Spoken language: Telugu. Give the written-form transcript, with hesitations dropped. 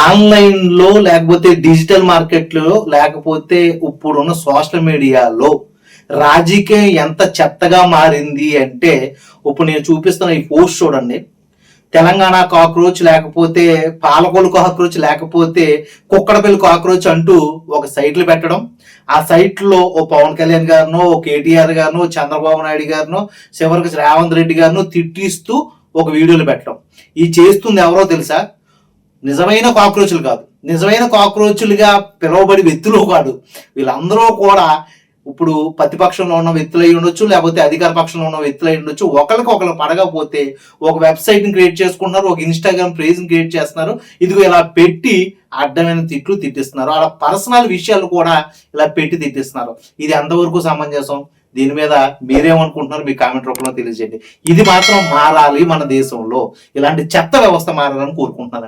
ఆన్లైన్ లో లేకపోతే డిజిటల్ మార్కెట్ లో లేకపోతే ఇప్పుడున్న సోషల్ మీడియాలో రాజకీయం ఎంత చెత్తగా మారింది అంటే, ఇప్పుడు నేను చూపిస్తున్న ఈ పోస్ట్ చూడండి. తెలంగాణ కాక్రోచ్ లేకపోతే పాలకొల్లు కాక్రోచ్ లేకపోతే కుక్కడపల్లి కాక్రోచ్ అంటూ ఒక సైట్లు పెట్టడం, ఆ సైట్లో ఓ పవన్ కళ్యాణ్ గారినో, ఓ కేటీఆర్ గారినో, చంద్రబాబు నాయుడు గారినో, చివరికి రేవంత్ రెడ్డి గారినో తిట్టిస్తూ ఒక వీడియోలు పెట్టడం. ఈ చేస్తుంది ఎవరో తెలుసా? నిజమైన కాక్రోచ్లు కాదు, నిజమైన కాక్రోచ్లుగా పిలువబడి వ్యక్తులు కాదు. వీళ్ళందరూ కూడా ఇప్పుడు ప్రతిపక్షంలో ఉన్న వ్యక్తులు అయి ఉండొచ్చు, లేకపోతే అధికార పక్షంలో ఉన్న వ్యక్తులు అయి ఉండొచ్చు. ఒకరికి ఒకరు పడకపోతే ఒక వెబ్సైట్ ని క్రియేట్ చేసుకుంటున్నారు, ఒక ఇన్స్టాగ్రామ్ పేజ్ ని క్రియేట్ చేస్తున్నారు. ఇదిగో ఇలా పెట్టి అడ్డమైన తిట్లు తిట్టిస్తున్నారు. అలా పర్సనల్ విషయాలు కూడా ఇలా పెట్టి తిట్టిస్తున్నారు. ఇది ఎంతవరకు సమంజసం? దీని మీద మీరేమనుకుంటున్నారు? మీ కామెంట్ రూపంలో తెలియజేయండి. ఇది మాత్రం మారాలి మన దేశంలో. ఇలాంటి చెత్త వ్యవస్థ మారాలని కోరుకుంటున్నాను.